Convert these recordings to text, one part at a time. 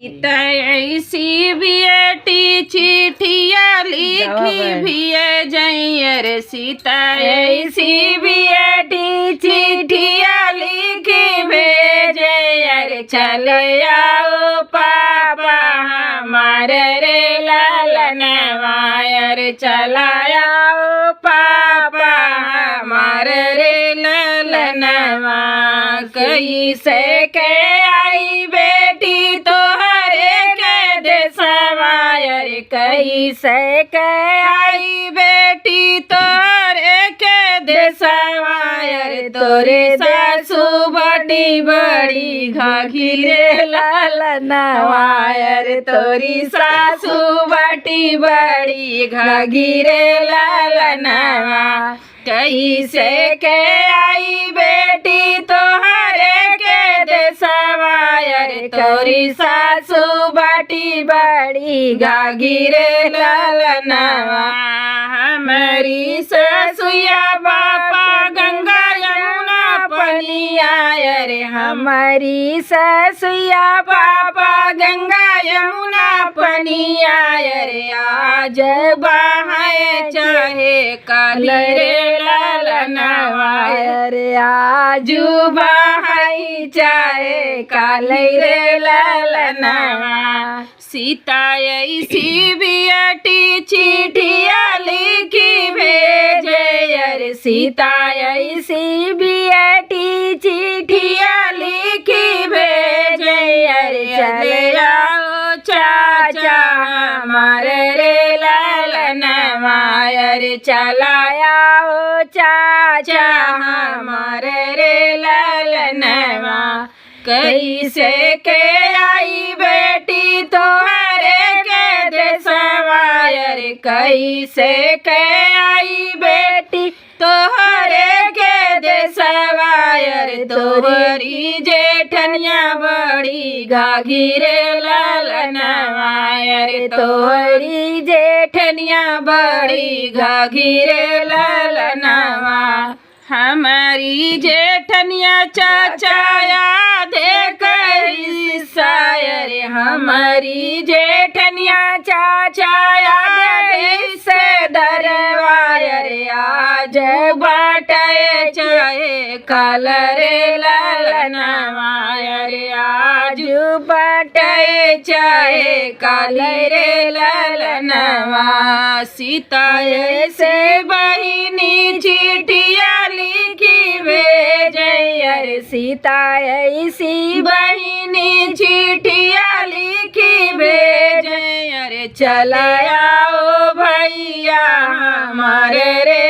ऐसी बेटी चिट्ठिया लिखी भी जैयर सीता ऐसी बेटी चिट्ठिया लिखी भेजर चल आओ पापा हमारे रे ललनवायर चलाओ पापा हमारे रे ललनवा कैसे के आई बेटी तो कैसे के आई बेटी तोरे के देशवायर तोरे सासू बड़ी बड़ी घाघिरे ललनवायर तोरी सासू बड़ी बड़ी घाघिरे ललनवा कैसे के आई बेटी तोहरे के देशवायर तोरी सासू बड़ी बड़ी घाघिरे ललनवा हमारी ससुया बापा गंगा यमुना पनिया रे हमारी ससुया पापा गंगा यमुना पनिया रे आज बहाए चाहे काली रे ललनवा रे आजू बहाई चाहे काली रे ललनवा सीता ऐसी बेटी चिट्ठिया लिखी भेजर सीता ऐसी बेटी चिट्ठिया लिखी भेजर चले आओ चाचा हमारे रे ललनवायर चलाओ चाचा हमारे रे ललनवा कैसे के आई बेटी तोहरे के देशवायर कैसे के आई बेटी तोहरे के देशवायर तोहरी जेठनिया बड़ी घाघिरे ललनवायर तोहरी जेठनिया बड़ी घाघिरे ललनवा हमारी जेठनिया चाचाया देख सायर हमारी जेठनिया चाचाया से दरवायर आज बाटे चाहे कलरे ललनवायर आज बाटे चाहे कलरे ललनवा सीता से बहिनी चिट्ठिया लिखी भेजर सीता ऐसी बहिनी चिट्ठिया लिखी भेजर चलाओ भैया हमारे रे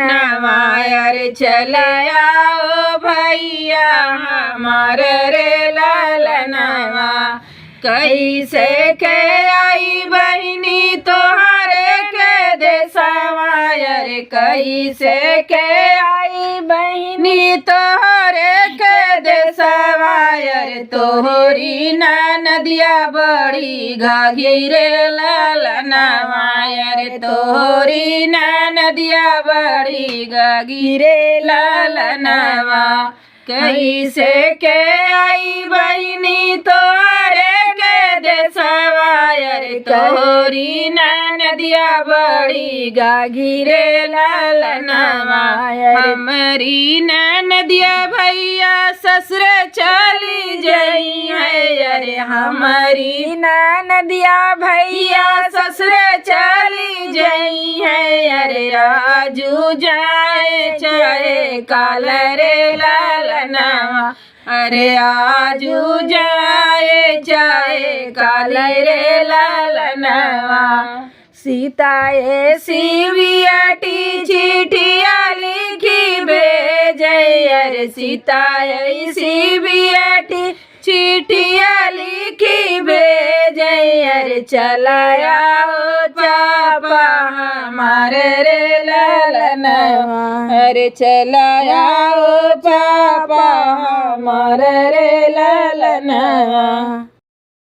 ललनवायर चलाओ भैया हमारे रे ललनवा कैसे के आई बहिनी तोहरे के देशवायर कैसे के आई बहिनी तोहरे के देशवायर तोहरी नदिया बड़ी घाघिरे ललनवायर तोहरी नदिया बड़ी घाघिरे ललनवा कैसे के आई बहिनी तोहरे के देशवायर तोहरी नदिया बड़ी घाघिरे ललनवा हमारी नदिया भैया ससुर चली जई है अरे हमारी नदिया भैया ससुर चली जई है अरे राजू जाए चाहे काल रे ललनवा अरे आजू जाए चाहे काल रे ललनवा सीता ऐसी बेटी चिट्ठिया लिखी भेजर सीता ऐसी बेटी चिट्ठिया लिखी भेजर चलाओ चापा हमारे रे ललनवा अरे चलाओ चापा हमारे रे ललनवा।